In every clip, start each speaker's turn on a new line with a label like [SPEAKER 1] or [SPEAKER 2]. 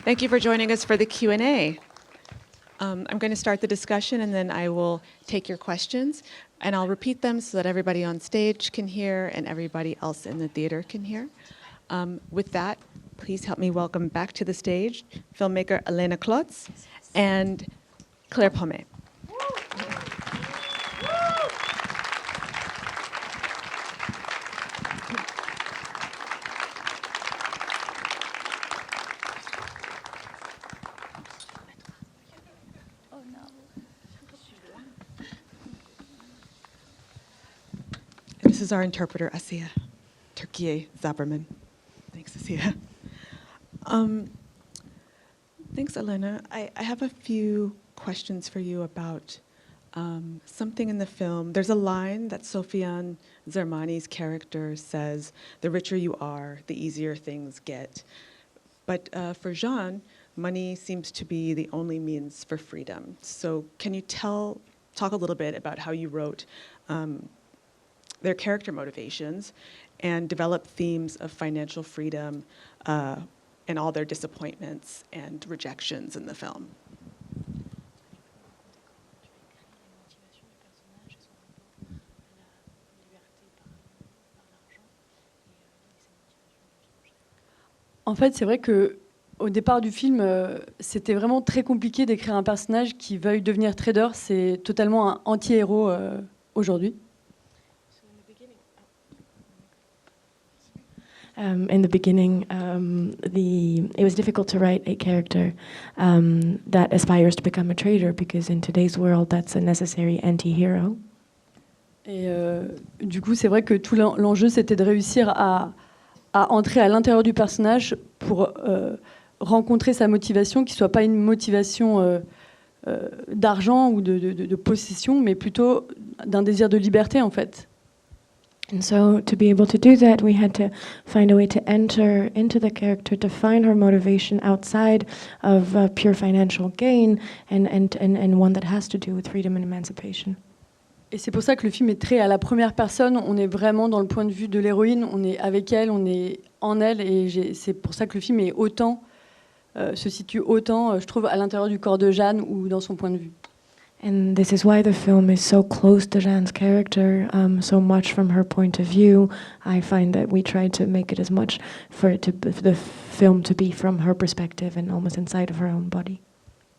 [SPEAKER 1] Thank you for joining us for the Q&A. I'm going to start the discussion and then I will take your questions and I'll repeat them so that everybody on stage can hear and everybody else in the theater can hear. With that, please help me welcome back to the stage filmmaker Héléna Klotz and Claire Pommet. This is our interpreter, Asiya Turkiye Zaberman. Thanks, Asiya. Thanks, Héléna. I have a few questions for you about something in the film. There's a line that Sofiane Zermani's character says, "The richer you are, the easier things get." But for Jean, money seems to be the only means for freedom. So can you talk a little bit about how you wrote their character motivations and develop themes of financial freedom and all their disappointments and rejections in the film?
[SPEAKER 2] En fait, c'est vrai que au départ du film, c'était vraiment très compliqué d'écrire un personnage qui veuille devenir trader. C'est totalement un anti-héros aujourd'hui.
[SPEAKER 3] In the beginning, it was difficult to write a character that aspires to become a trader because in today's world, that's a necessary anti-hero.
[SPEAKER 2] Et du coup, c'est vrai que tout l'enjeu, c'était de réussir à entrer à l'intérieur du personnage pour rencontrer sa motivation, qui soit pas une motivation d'argent ou de possession, mais plutôt d'un désir de liberté, en fait.
[SPEAKER 3] And so to be able to do that, we had to find a way to enter into the character, to find her motivation outside of pure financial gain and one that has to do with freedom and emancipation.
[SPEAKER 2] Et c'est pour ça que le film est très à la première personne. On est vraiment dans le point de vue de l'héroïne. On est avec elle, on est en elle. Et c'est pour ça que le film est se situe autant, je trouve, à l'intérieur du corps de Jeanne ou dans son point de vue.
[SPEAKER 3] And this is why the film is so close to Jeanne's character, so much from her point of view. I find that we tried to make it as much for the film to be from her perspective and almost inside of her own body.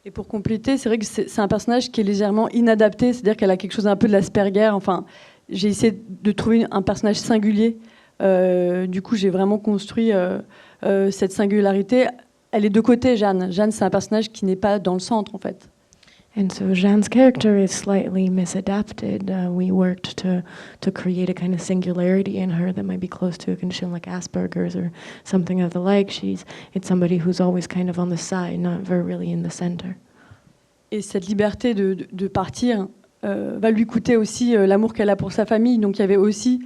[SPEAKER 2] Et pour compléter, c'est vrai que c'est un personnage qui est légèrement inadapté, c'est-à-dire qu'elle a quelque chose un peu de l'Asperger. Enfin, j'ai essayé de trouver un personnage singulier. Du coup, j'ai vraiment construit cette singularité. Elle est de côté, Jeanne. Jeanne, c'est un personnage qui n'est pas dans le centre, en fait.
[SPEAKER 3] And so Jeanne's character is slightly misadapted. We worked to create a kind of singularity in her that might be close to a condition like Asperger's or something of the like. It's somebody who's always kind of on the side, not very really in the center.
[SPEAKER 2] Et cette liberté de partir va lui coûter aussi l'amour qu'elle a pour sa famille. Donc il y avait aussi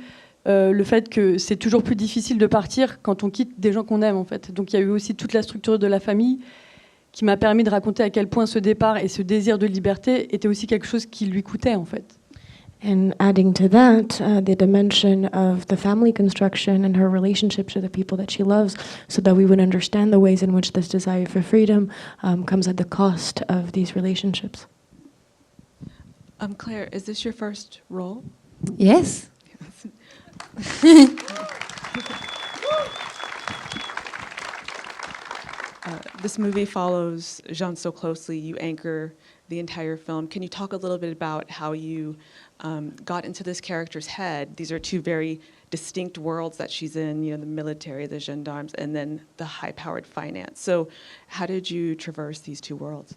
[SPEAKER 2] le fait que c'est toujours plus difficile de partir quand on quitte des gens qu'on aime, en fait. Donc il y a eu aussi toute la structure de la famille qui m'a permis de raconter à quel point ce départ et ce désir de liberté était aussi quelque chose qui lui coûtait, en fait.
[SPEAKER 3] And adding to that, the dimension of the family construction and her relationship to the people that she loves, so that we would understand the ways in which this desire for freedom comes at the cost of these relationships.
[SPEAKER 1] Claire, is this your first role?
[SPEAKER 4] Yes.
[SPEAKER 1] This movie follows Jean so closely. You anchor the entire film. Can you talk a little bit about how you got into this character's head? These are two very distinct worlds that she's in, the military, the gendarmes, and then the high-powered finance. So how did you traverse these two worlds?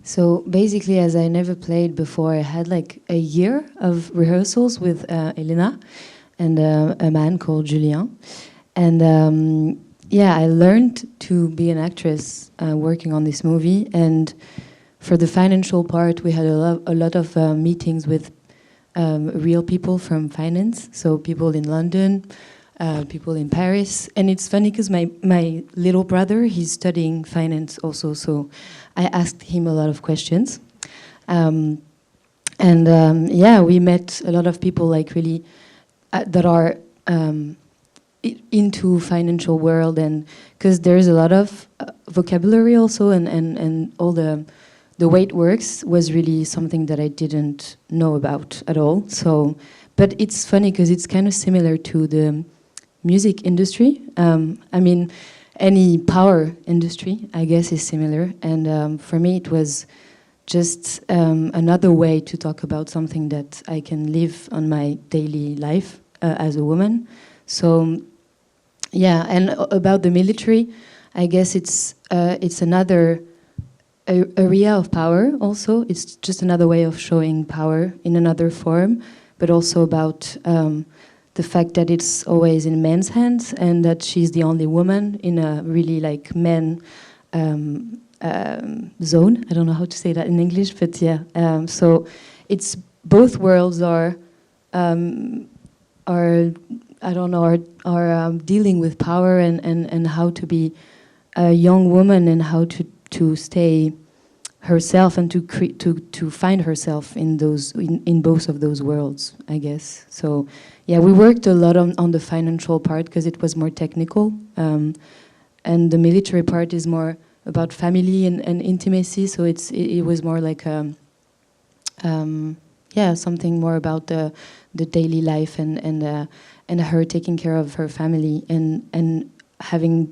[SPEAKER 4] So basically, as I never played before, I had like a year of rehearsals with Héléna and a man called Julien. And I learned to be an actress working on this movie. And for the financial part, we had a lot of meetings with real people from finance. So people in London, people in Paris. And it's funny because my little brother, he's studying finance also. So I asked him a lot of questions. We met a lot of people like really that are into financial world, and because there's a lot of vocabulary also, and all the way it works was really something that I didn't know about at all. So, but it's funny because it's kind of similar to the music industry. I mean, any power industry, I guess, is similar. And for me, it was just another way to talk about something that I can live on my daily life as a woman. So, yeah, and about the military, I guess it's another area of power also. It's just another way of showing power in another form, but also about the fact that it's always in men's hands and that she's the only woman in a really like men zone. I don't know how to say that in English, but yeah. So it's both worlds are I don't know are dealing with power and how to be a young woman and how to stay herself and to find herself in both of those worlds, I guess. So yeah, we worked a lot on the financial part because it was more technical, and the military part is more about family and intimacy. So it was more like something more about the daily life and her taking care of her family and having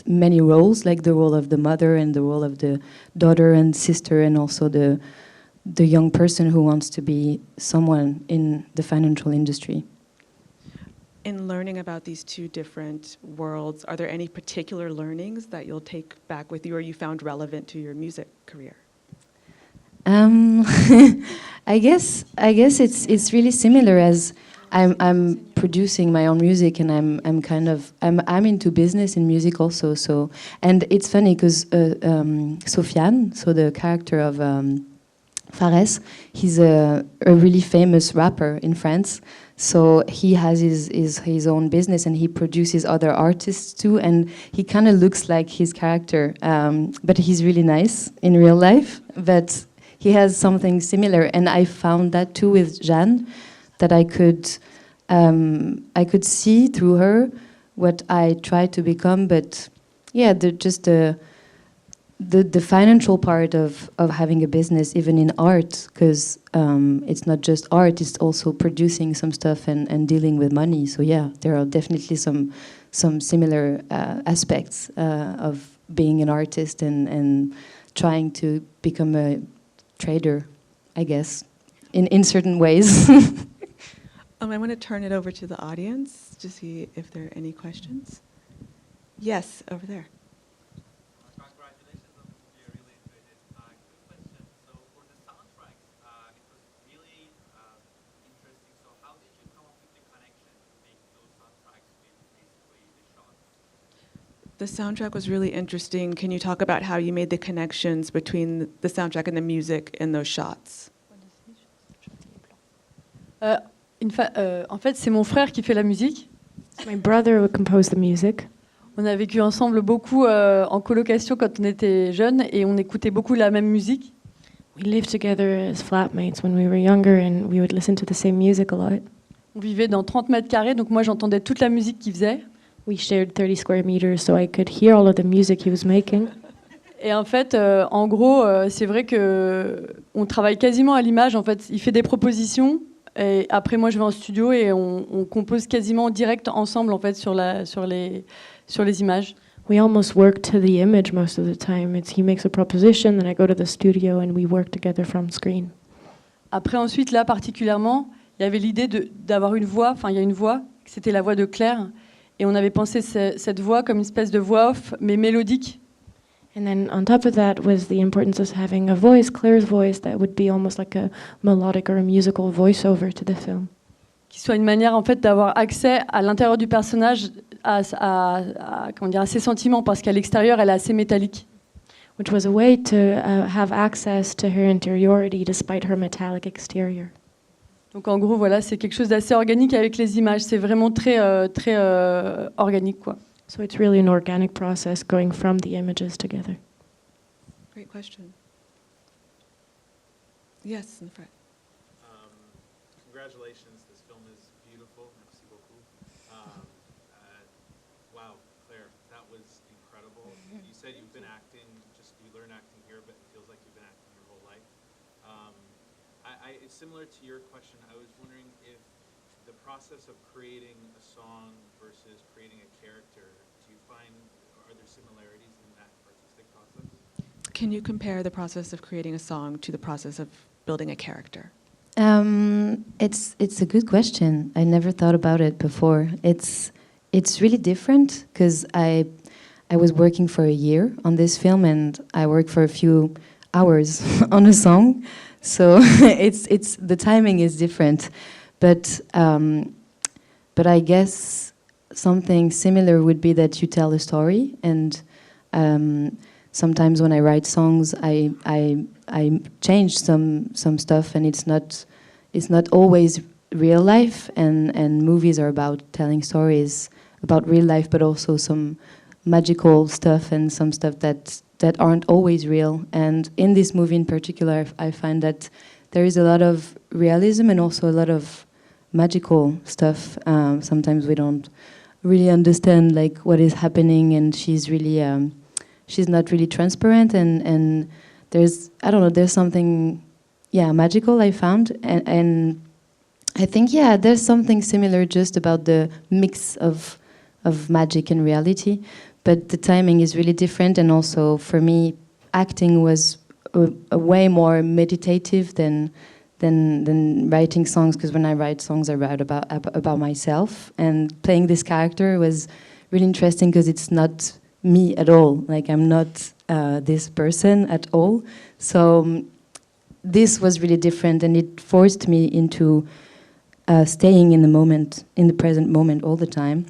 [SPEAKER 4] many roles, like the role of the mother and the role of the daughter and sister, and also the young person who wants to be someone in the financial industry.
[SPEAKER 1] In learning about these two different worlds, are there any particular learnings that you'll take back with you or you found relevant to your music career?
[SPEAKER 4] I guess it's really similar, as I'm producing my own music, and I'm into business and music also. So, and it's funny because Sofiane, so the character of Fares, he's a really famous rapper in France. So he has his own business and he produces other artists too, and he kind of looks like his character, but he's really nice in real life. But he has something similar, and I found that too with Jeanne, that I could see through her what I tried to become. But yeah, the financial part of having a business, even in art, because it's not just art, it's also producing some stuff and dealing with money. So yeah, there are definitely some similar aspects of being an artist and trying to become a trader, I guess, in certain ways.
[SPEAKER 1] I want to turn it over to the audience to see if there are any questions. Yes, over there.
[SPEAKER 5] Congratulations on the movie, I really enjoyed it. Quick question. So for the soundtracks, it was really interesting. So how did you come up with the connection to make those soundtracks with basically the shots?
[SPEAKER 1] The soundtrack was really interesting. Can you talk about how you made the connections between the soundtrack and the music in those shots?
[SPEAKER 2] En fait, c'est mon frère qui fait la musique.
[SPEAKER 3] My brother would compose the music.
[SPEAKER 2] On a vécu ensemble beaucoup en colocation quand on était jeunes et on écoutait beaucoup la même musique.
[SPEAKER 3] We lived together as flatmates when we were younger, and we would listen to the same music a lot.
[SPEAKER 2] On vivait dans 30 mètres carrés, donc moi j'entendais toute la musique qu'il faisait.
[SPEAKER 3] We shared 30 square meters, so I could hear all of the music he was making.
[SPEAKER 2] Et en fait, en gros, c'est vrai qu'on travaille quasiment à l'image. En fait, il fait des propositions. Et après, moi, je vais en studio et on compose quasiment en direct ensemble en fait sur les images.
[SPEAKER 3] We almost work to the image most of the time. He makes a proposition, then I go to the studio and we work together from screen.
[SPEAKER 2] Après, ensuite, là particulièrement, il y avait l'idée d'avoir une voix. Enfin, il y a une voix. C'était la voix de Claire, et on avait pensé cette voix comme une espèce de voix off, mais mélodique.
[SPEAKER 3] And then on top of that was the importance of having a voice, Claire's voice, that would be almost like a melodic or a musical voiceover to the film.
[SPEAKER 2] Qui soit une manière en fait d'avoir accès à l'intérieur du personnage à ses sentiments, parce qu'à l'extérieur elle est assez métallique.
[SPEAKER 3] Which was a way to have access to her interiority despite her metallic exterior.
[SPEAKER 2] Donc en gros voilà, c'est quelque chose d'assez organique avec les images. C'est vraiment très organique quoi.
[SPEAKER 3] So it's really an organic process going from the images together.
[SPEAKER 1] Great question. Yes, in the front.
[SPEAKER 5] Congratulations, this film is beautiful. Merci beaucoup. it's similar to your question. I was wondering if the process of creating a song versus creating a character, are there similarities in that artistic process?
[SPEAKER 1] Can you compare the process of creating a song to the process of building a character?
[SPEAKER 4] It's a good question. I never thought about it before. It's really different because I was working for a year on this film and I worked for a few hours on a song, so it's the timing is different, but I guess something similar would be that you tell a story, and sometimes when I write songs, I change some stuff, and it's not always real life, and movies are about telling stories about real life, but also some magical stuff and some stuff that aren't always real. And in this movie in particular, I find that there is a lot of realism and also a lot of magical stuff. Sometimes we don't really understand like what is happening, and she's not really transparent, and there's something magical I found, and I think there's something similar just about the mix of magic and reality, but the timing is really different. And also for me, acting was a way more meditative than writing songs, because when I write songs, I write about myself, and playing this character was really interesting because it's not me at all. Like, I'm not this person at all. So this was really different, and it forced me into staying in the moment, in the present moment all the time,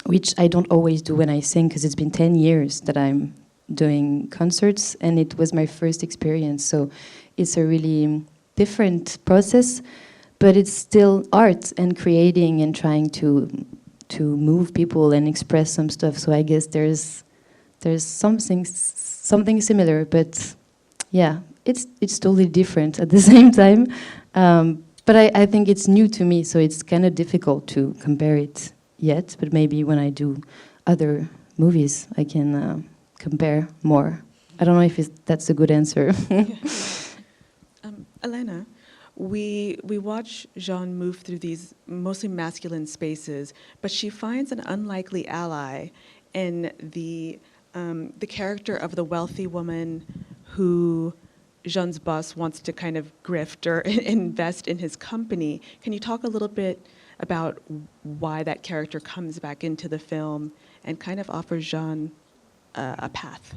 [SPEAKER 4] which I don't always do when I sing, because it's been 10 years that I'm doing concerts, and it was my first experience. So it's a really different process, but it's still art and creating and trying to move people and express some stuff. So I guess there's something similar, but yeah, it's totally different at the same time. But I think it's new to me, so it's kind of difficult to compare it yet. But maybe when I do other movies, I can compare more. I don't know if that's a good answer.
[SPEAKER 1] Héléna, we watch Jeanne move through these mostly masculine spaces, but she finds an unlikely ally in the character of the wealthy woman who Jeanne's boss wants to kind of grift or invest in his company. Can you talk a little bit about why that character comes back into the film and kind of offers Jeanne a path?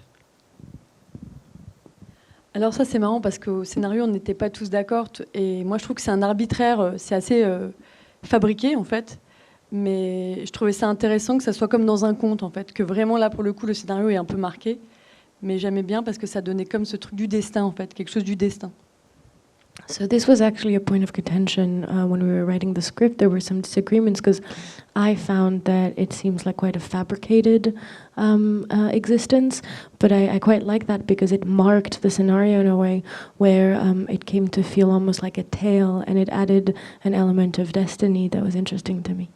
[SPEAKER 2] Alors ça c'est marrant parce qu'au scénario on n'était pas tous d'accord, et moi je trouve que c'est un arbitraire, c'est assez fabriqué en fait, mais je trouvais ça intéressant que ça soit comme dans un conte en fait, que vraiment là pour le coup le scénario est un peu marqué, mais j'aimais bien parce que ça donnait comme ce truc du destin en fait, quelque chose du destin.
[SPEAKER 3] So this was actually a point of contention when we were writing the script. There were some disagreements because I found that it seems like quite a fabricated existence, but I quite like that because it marked the scenario in a way where it came to feel almost like a tale, and it added an element of destiny that was interesting to me.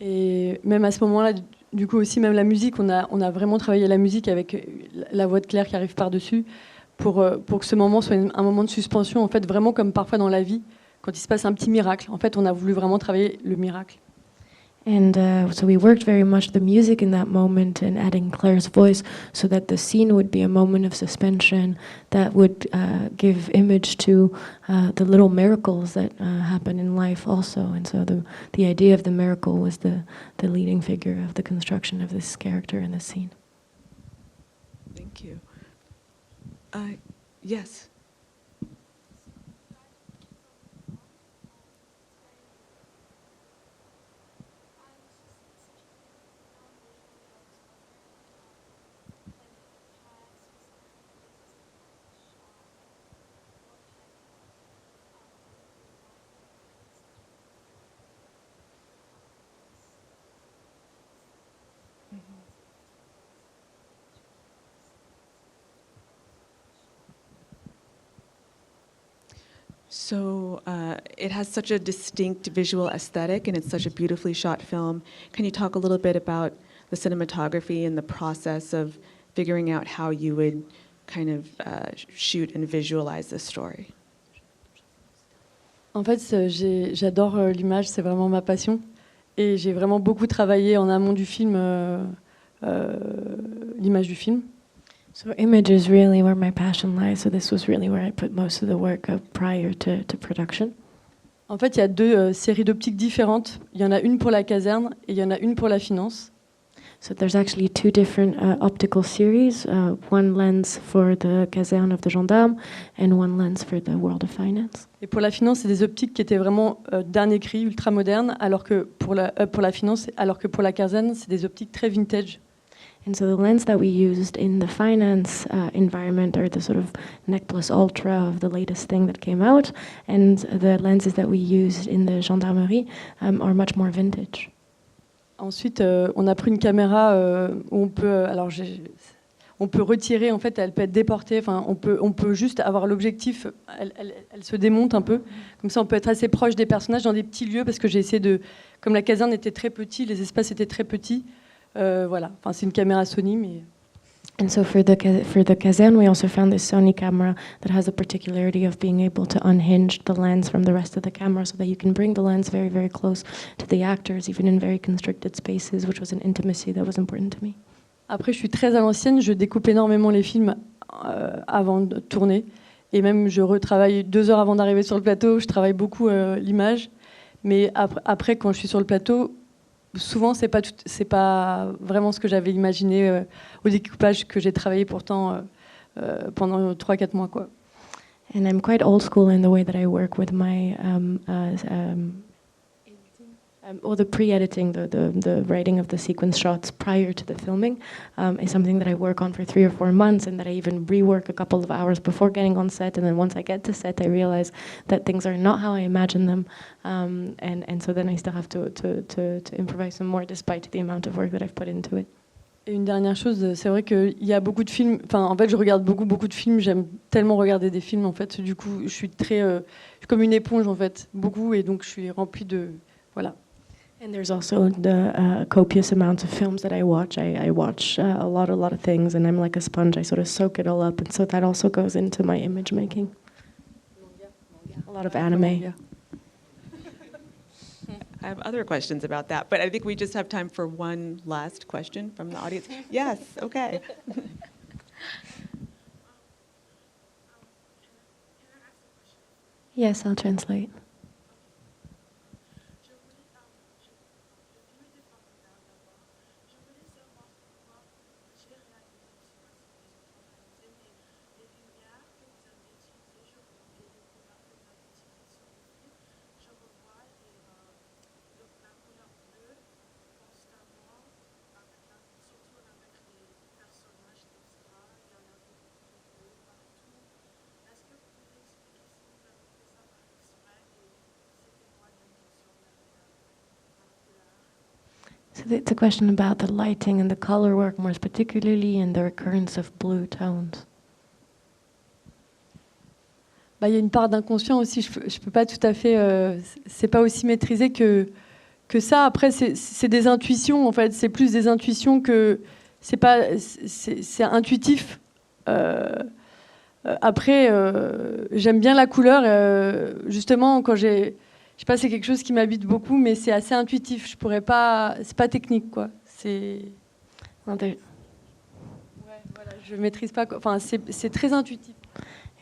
[SPEAKER 2] Et même à ce moment-là, du coup aussi même la musique, on a vraiment travaillé la musique avec la voix de Claire qui arrive par-dessus, pour que ce moment soit un moment de suspension, en fait, vraiment comme parfois dans la vie, quand il se passe un petit miracle. En fait, on a voulu vraiment travailler le miracle.
[SPEAKER 3] And so we worked very much the music in that moment and adding Claire's voice so that the scene would be a moment of suspension that would give image to the little miracles that happen in life also. And so the idea of the miracle was the leading figure of the construction of this character in this scene.
[SPEAKER 1] Thank you. Yes. So it has such a distinct visual aesthetic, and it's such a beautifully shot film. Can you talk a little bit about the cinematography and the process of figuring out how you would kind of shoot and visualize this story?
[SPEAKER 2] En fait, j'adore l'image, c'est vraiment ma passion. Et j'ai vraiment beaucoup travaillé en amont du film, l'image du film.
[SPEAKER 3] So image is really where my passion lies. So this was really where I put most of the work prior to production.
[SPEAKER 2] En fait, il y a deux séries d'optiques différentes. Il y en a une pour la caserne et il y en a une pour la finance.
[SPEAKER 3] So there's actually two different optical series, one lens for the caserne of the gendarmes and one lens for the world of finance.
[SPEAKER 2] Et pour la finance, c'est des optiques qui étaient vraiment dernier cri, ultra modernes, alors que pour la finance, alors que pour la caserne, c'est des optiques très vintage.
[SPEAKER 3] And so the lens that we used in the finance environment are the sort of NEC Plus Ultra of the latest thing that came out, and the lenses that we used in the gendarmerie are much more vintage.
[SPEAKER 2] Ensuite, on a pris une caméra où on peut, on peut retirer, en fait, elle peut être déportée. Enfin, on peut juste avoir l'objectif, elle se démonte un peu. Comme ça, on peut être assez proche des personnages dans des petits lieux, parce que j'ai essayé de, comme la caserne était très petite, les espaces étaient très petits. Voilà. Enfin, c'est une caméra Sony, mais.
[SPEAKER 3] And so for the caserne, we also found this Sony camera that has the particularity of being able to unhinge the lens from the rest of the camera so that you can bring the lens very, very close to the actors, even in very constricted spaces, which was an intimacy that was important to me.
[SPEAKER 2] Après, je suis très à l'ancienne, je découpe énormément les films avant de tourner. Et même, je retravaille 2 heures avant d'arriver sur le plateau, je travaille beaucoup l'image. Mais après, quand je suis sur le plateau, souvent, c'est pas vraiment ce que j'avais imaginé au découpage que j'ai travaillé pourtant pendant 3-4 mois, quoi.
[SPEAKER 3] And I'm quite old school in the way that I work with my the pre-editing, the writing of the sequence shots prior to the filming is something that I work on for 3 or 4 months, and that I even rework a couple of hours before getting on set. And then once I get to set, I realize that things are not how I imagine them, and so then I still have to improvise some more, despite the amount of work that I've put into it.
[SPEAKER 2] Et une dernière chose, c'est vrai qu'il y a beaucoup de films. Enfin, en fait, je regarde beaucoup de films. J'aime tellement regarder des films, en fait. Du coup, je suis comme une éponge, en fait, beaucoup, et donc je suis remplie de, voilà.
[SPEAKER 3] And there's also the copious amounts of films that I watch. I watch a lot of things, and I'm like a sponge. I sort of soak it all up, and so that also goes into my image making. A lot of anime.
[SPEAKER 1] I have other questions about that, but I think we just have time for one last question from the audience. Yes, okay.
[SPEAKER 3] Yes, I'll translate. So it's a question about the lighting and the color work, more particularly, and the recurrence of blue tones.
[SPEAKER 2] Bah, y a une part d'inconscient aussi. Je peux pas tout à fait. C'est pas aussi maîtrisé que ça. Après, c'est des intuitions. En fait, c'est plus des intuitions que c'est intuitif. Après, j'aime bien la couleur. Justement, quand je sais pas, c'est quelque chose qui m'habite beaucoup, mais c'est assez intuitif. Je pourrais pas. C'est pas technique, quoi. C'est. Ouais, voilà. Je maîtrise pas. Enfin, c'est très intuitif.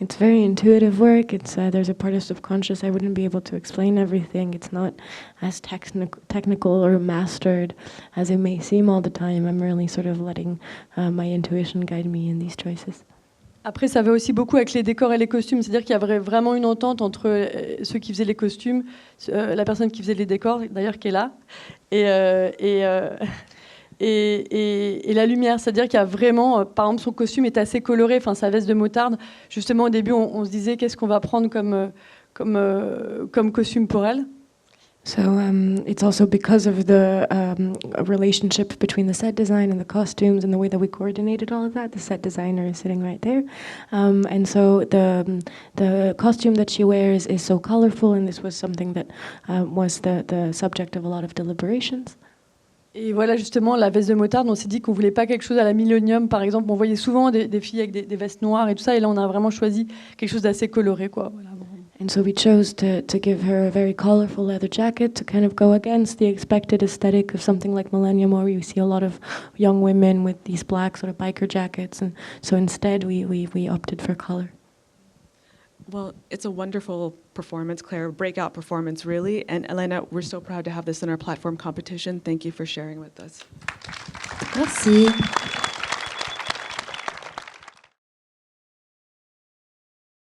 [SPEAKER 3] It's very intuitive work. It's there's a part of subconscious. I wouldn't be able to explain everything. It's not as technical or mastered as it may seem all the time. I'm really sort of letting my intuition guide me in these choices.
[SPEAKER 2] Après, ça va aussi beaucoup avec les décors et les costumes. C'est-à-dire qu'il y avait vraiment une entente entre ceux qui faisaient les costumes, la personne qui faisait les décors, d'ailleurs qui est là, et la lumière. C'est-à-dire qu'il y a vraiment, par exemple, son costume est assez coloré, enfin sa veste de motarde. Justement, au début, on se disait qu'est-ce qu'on va prendre comme costume pour elle.
[SPEAKER 3] So it's also because of the relationship between the set design and the costumes and the way that we coordinated all of that. The set designer is sitting right there. And so the costume that she wears is so colorful, and this was something that was the subject of a lot of deliberations.
[SPEAKER 2] Et voilà, justement, la veste de motarde, on s'est dit qu'on voulait pas quelque chose à la Millennium, par exemple. On voyait souvent des filles avec des vestes noires et tout ça, et là, on a vraiment choisi quelque chose d'assez coloré, quoi. Voilà, bon.
[SPEAKER 3] And so we chose to give her a very colorful leather jacket to kind of go against the expected aesthetic of something like Millennium, where you see a lot of young women with these black sort of biker jackets. And so instead we opted for color.
[SPEAKER 1] Well, it's a wonderful performance, Claire, breakout performance, really. And Héléna, we're so proud to have this in our platform competition. Thank you for sharing with us.
[SPEAKER 4] Merci.